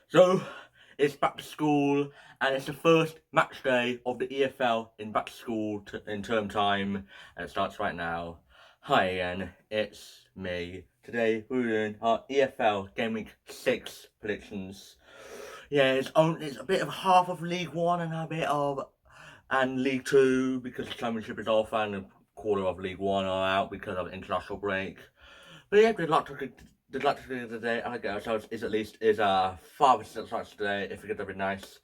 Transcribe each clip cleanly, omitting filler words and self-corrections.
So, it's back to school, and it's the first match day of the EFL in back to school in term time, and it starts right now. Hi again, it's me. Today we're doing our EFL Gameweek 6 predictions. Yeah, it's a bit of half of League 1 and a bit of League 2 because the Championship is off and a quarter of League 1 are out because of the international break. But yeah, good luck to today. I get ourselves is at least is 5% starts today if you get that'd be nice.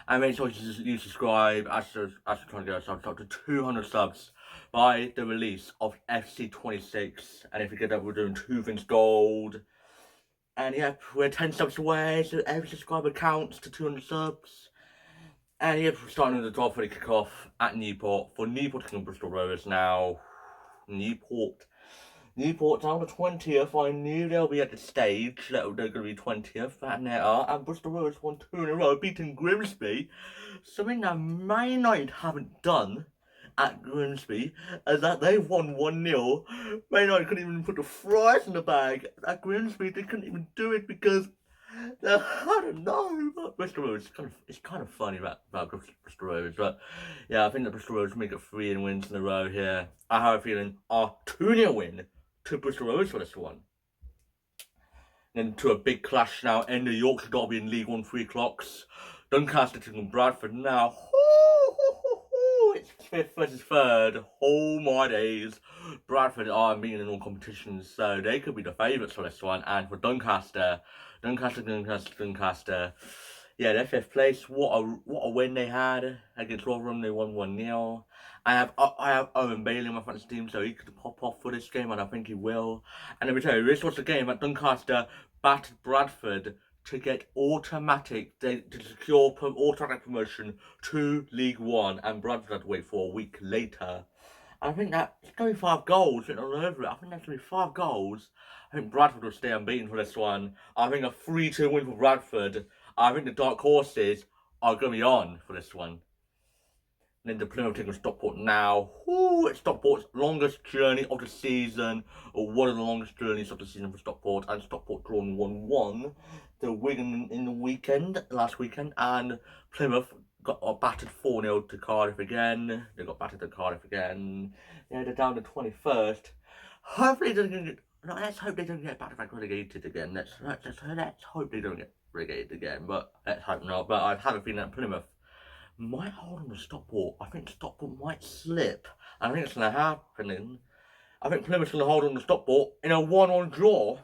And make sure you subscribe as we're trying to get ourselves up to 200 subs by the release of FC26. And if you get that, we're doing 2 things gold. And yeah, we're 10 subs away, so every subscriber counts to 200 subs. And yeah, we're starting with the 12:30 kickoff at Newport for Newport taking Bristol Rovers now. Newport's on the 20th. I knew they'll be at the stage that they're going to be 20th, and they are. And Bristol Rovers won 2 in a row, beating Grimsby. Something that Man United haven't done at Grimsby is that they've won 1-0. Man United couldn't even put the fries in the bag. At Grimsby, they couldn't even do it because I don't know, but Bristol Rovers it's kind of funny about Bristol Rovers, but yeah, I think that Bristol Rovers make it 3 wins in a row here. I have a feeling a 2-0 win to Bristol Rovers for this one. Then to a big clash now in the Yorkshire Derby in League 1 3 o'clocks. Doncaster taking Bradford now. It's 5th versus 3rd. Oh my days. Bradford are unbeaten in all competitions, so they could be the favourites for this one. And for Doncaster. Yeah, they're 5th place. What a win they had against Rotherham. They won 1-0. I have Owen Bailey in my fantasy team, so he could pop off for this game, and I think he will. And let me tell you, this was the game that Doncaster battered Bradford to get to secure automatic promotion to League 1, and Bradford had to wait for a week later. I think that it's going to be 5 goals written all over it. I think that's going to be 5 goals. I think Bradford will stay unbeaten for this one. I think a 3-2 win for Bradford. I think the dark horses are going to be on for this one. And then the Plymouth taking Stockport now. Ooh, it's Stockport's longest journey of the season, or one of the longest journeys of the season for Stockport. And Stockport drawn 1-1 to Wigan in the last weekend, and Plymouth got battered 4-0 to Cardiff again. They got battered to Cardiff again. Yeah, they're down to 21st. Hopefully, let's hope they don't get back relegated again. Let's hope they don't get relegated again. But let's hope not. But I've had a feeling that Plymouth might hold on to Stockport. I think Stockport might slip. I think it's going to happen. I think Plymouth's going to hold on to Stockport in a 1-1 draw.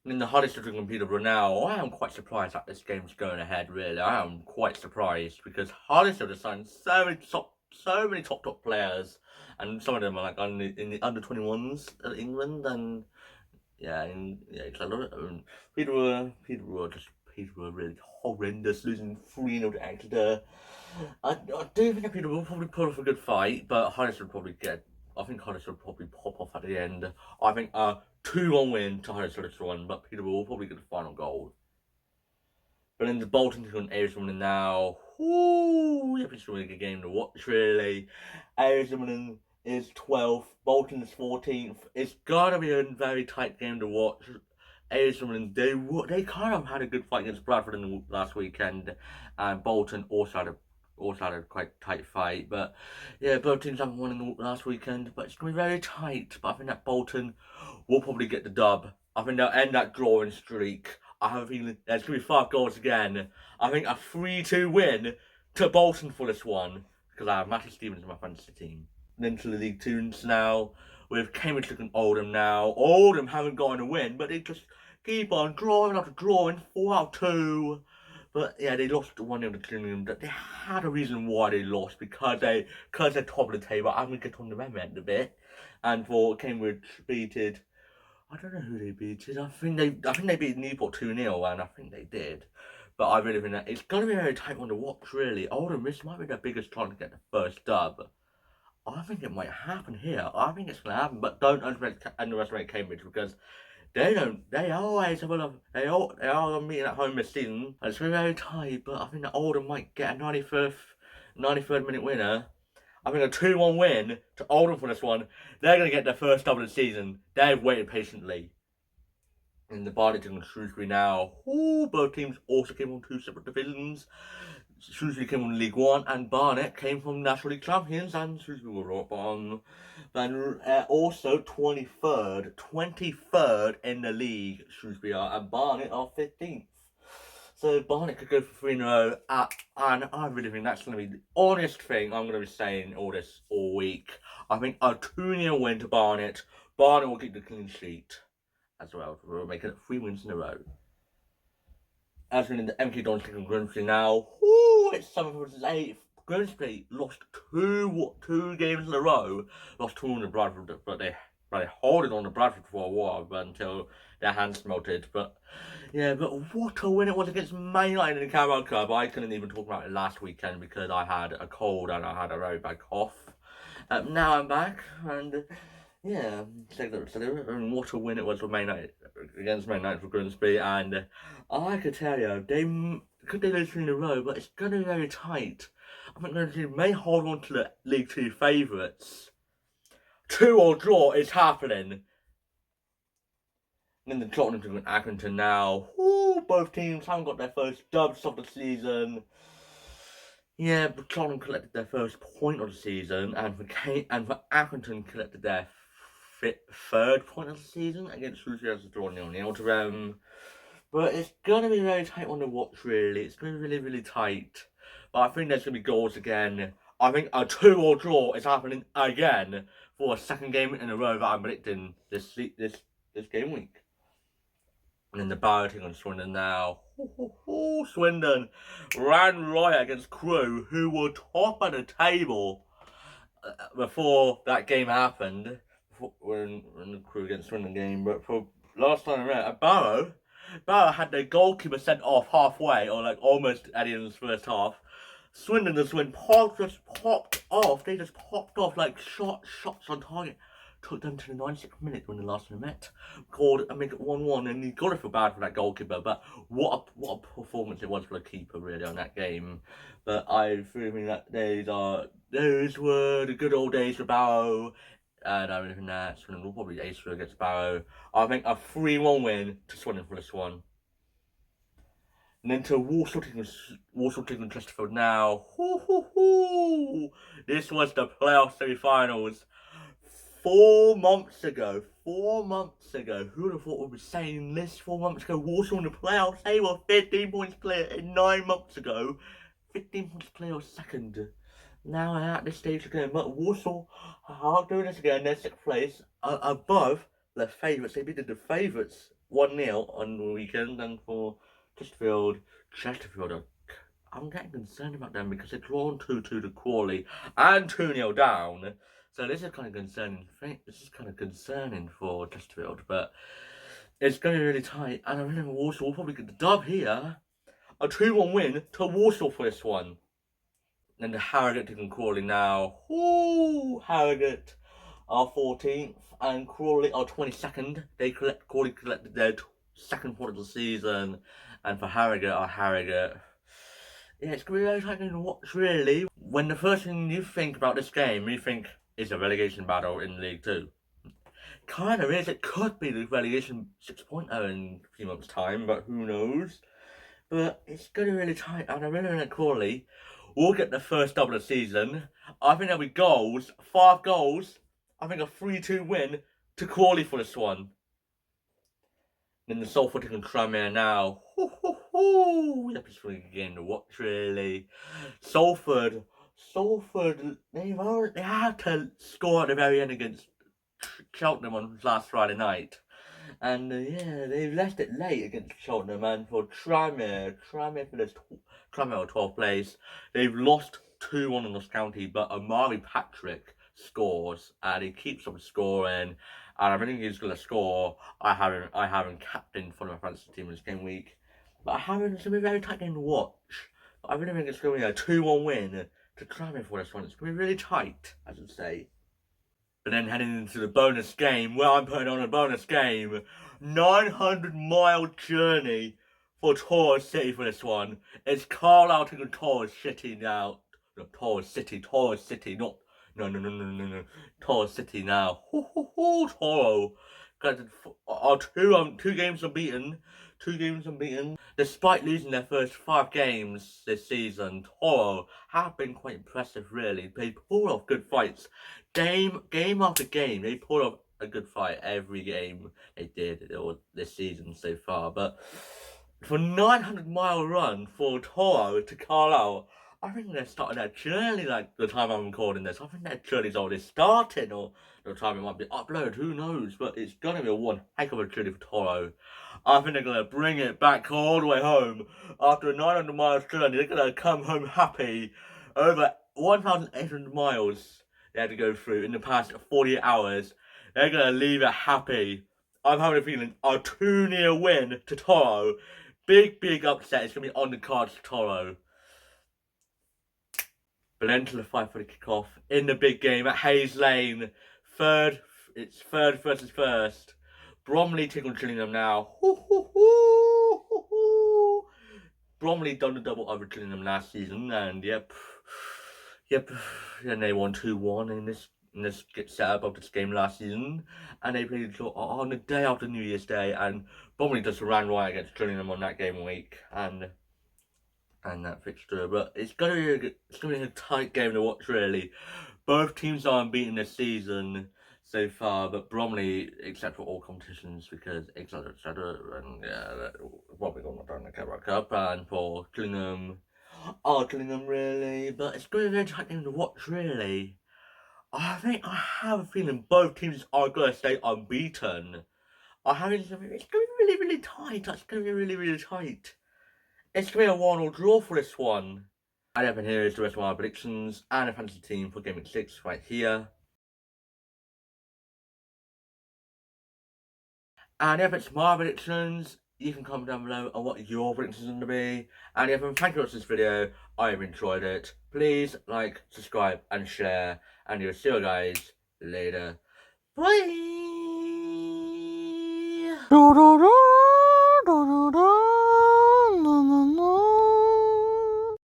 And in the Huddersfield and Peterborough now, I am quite surprised that this game's going ahead, really. I am quite surprised because Huddersfield has signed so many top players, and some of them are like in the under 21s at England, and yeah, it's a lot of Peterborough are really horrendous, losing 3-0 to Exeter. I do think that Peterborough will probably put off a good fight, but Huddersfield will probably I think Huddersfield will probably pop off at the end. I think 2-1 win to Huddersfield this one, but Peterborough will probably get the final goal. But then the Bolton taking on Arizona now. Ooh, yeah, it's a really good game to watch, really. Arizona is 12th, Bolton is 14th. It's gotta be a very tight game to watch. Arizona, they kind of had a good fight against Bradford in the last weekend, and Bolton also had a quite tight fight. But yeah, both teams haven't won in the last weekend, but it's going to be very tight. But I think that Bolton will probably get the dub. I think they'll end that drawing streak. I have a feeling there's going to be 5 goals again. I think a 3-2 win to Bolton for this one, because I have Matty Stevens in my fantasy team. And then to the League Twos now, with Cambridge looking Oldham now. Oldham haven't gotten a win, but they just keep on drawing after drawing, 4 out of 2. But yeah, they lost 1-0 to Gillingham. They had a reason why they lost, because they're top of the table. I'm going to get on the end a bit. And for Cambridge beated, I don't know who they beated. I think they beat Newport 2-0, and I think they did. But I really think that it's going to be a very tight one to watch, really. Oldham, this might be their biggest chance to get the first dub. I think it might happen here. I think it's going to happen, but don't underestimate Cambridge, because they are meeting at home this season. And it's going to be very tight, but I think that Oldham might get a 93rd minute winner. I think a 2-1 win to Oldham for this one. They're going to get their first dub of the season. They've waited patiently. In the Barnet and Shrewsbury now. Both teams also came from 2 separate divisions. Shrewsbury came from League One, and Barnet came from National League champions, and Shrewsbury were up on. Then also 23rd in the league, Shrewsbury are, and Barnet are 15th. So Barnet could go for 3 in a row, and I really think that's going to be the honest thing I'm going to be saying all week. I think a 2-0 win to Barnet. Barnet will get the clean sheet as well. We're making it 3 wins in a row. As we're in the MK Dons taking Grimsby now, it's 7th of 8th. Grimsby lost two games in a row. Lost 2 on the Bradford, but they holding on to Bradford for a while until their hands melted. But yeah, but what a win it was against Man United in the Carabao Cup. I couldn't even talk about it last weekend because I had a cold and I had a very bad cough. Now I'm back, and yeah, and what a win it was for Man United against Man United for Grimsby. And I could tell you, they lose 3 in a row, but it's going to be very tight. I think Grimsby may hold on to the League 2 favourites. 2 or draw is happening. And then the Tottenham and Accrington now. Both teams haven't got their first dubs of the season. Yeah, but Tottenham collected their first point of the season, and for Accrington collected their 3rd point of the season against Shrewsbury as a draw 0-0 to them. But it's going to be very tight on the watch, really. It's going to be really, really tight. But I think there's going to be goals again. I think a 2 or draw is happening again for a 2nd game in a row that I'm predicting this game week. And then the Barrow taking on Swindon now. Swindon ran riot against Crewe, who were top of the table before that game happened. When the Crewe against Swindon game, but for last time around, Barrow had their goalkeeper sent off halfway, or like almost at the end of the first half. Swindon just popped off. They just popped off like shots on target. Took them to the 96th minute when the last one met. Called and make it 1-1, and you gotta feel bad for that goalkeeper. But what a performance it was for the keeper really on that game. But I feel that those were the good old days for Barrow. And I think that Swindon will probably ace for against Barrow. I think a 3-1 win to Swindon for this one. And then to Walsall taking Chesterfield now. This was the playoff semi-finals. 4 months ago, who would have thought we'd be saying this 4 months ago? Walsall in the playoffs, they were 15 points clear 9 months ago. 15 points clear or 2nd. Now at this stage again, but Walsall are doing this again. They're 6th place, above the favourites. They beat the favourites 1-0 on the weekend, and for Chesterfield, I'm getting concerned about them because they're drawn 2-2 to Crawley and 2-0 down. So this is kind of concerning. This is kind of concerning for Chesterfield, but it's going to be really tight. And I remember Walsall will probably get the dub here. A 2-1 win to Walsall for this one. Then the Harrogate taking Crawley now. Harrogate are 14th and Crawley are 22nd. Crawley collected their 2nd point of the season, and for Harrogate are Harrogate. Yeah, it's going to be very tight to watch, really. When the first thing you think about this game, you think it's a relegation battle in League 2. Kind of is. It could be the relegation 6.0 in a few months' time, but who knows? But it's going to be really tight, and I really think Crawley will get the first double of the season. I think there'll be goals, 5 goals. I think a 3-2 win to Crawley for this one. Then the Salford taking Cumbria now. Yep, it's really a game to watch, really. Salford, they had to score at the very end against Cheltenham on last Friday night. And yeah, they left it late against Cheltenham, and for Tranmere for this Tranmere 12th place, they've lost 2-1 on Ross County, but Amari Patrick scores, and he keeps on scoring, and I think he's going to score. I haven't captained for my fantasy team this game week, but it's going to be a very tight game to watch. But I really think it's going to be a 2-1 win to Tranmere for this one. It's going to be really tight, as I'd say. But then heading into the bonus game, where I'm putting on a bonus game, 900-mile journey for Truro City for this one. It's Carlisle taking Truro City now. No, Truro City, Truro City, not... No. Truro City now. Truro are two games unbeaten. 2 games unbeaten. Despite losing their first 5 games this season, Truro have been quite impressive, really. They pull off good fights. Game after game, they pull off a good fight every game they did this season so far. But for 900-mile run for Truro to Carlisle, I think they're starting their journey like the time I'm recording this. I think their journey's already starting, or the time it might be uploaded, who knows? But it's going to be one heck of a journey for Truro. I think they're going to bring it back all the way home. After a 900-mile journey, they're going to come home happy. Over 1,800 miles they had to go through in the past 48 hours. They're going to leave it happy. I'm having a feeling a 2-0 win to Truro. Big upset. It's going to be on the cards for Truro. But then to the 5:30 kickoff in the big game at Hayes Lane. It's third versus first. Bromley taking Gillingham now. Bromley done the double over Gillingham last season, and yep, and they won 2-1 in this setup of this game last season, and they played on the day after New Year's Day, and Bromley just ran right against Gillingham on that game week, and that fixture. But it's gonna be a tight game to watch, really. Both teams are unbeaten this season so far, but Bromley, except for all competitions, because etc. And yeah, probably got done the Carabao Cup, and for Gillingham, really. But it's gonna be a very tight game to watch, really. I have a feeling both teams are gonna stay unbeaten. It's gonna be really tight. It's gonna be really tight. It's going to be a 1-1 draw for this one. And here is the rest of my predictions and a fantasy team for Game Week 6 right here. And if it's my predictions, you can comment down below on what your predictions are going to be. And thank you for watching this video. I have enjoyed it. Please like, subscribe, and share. And you'll see you guys later. Bye!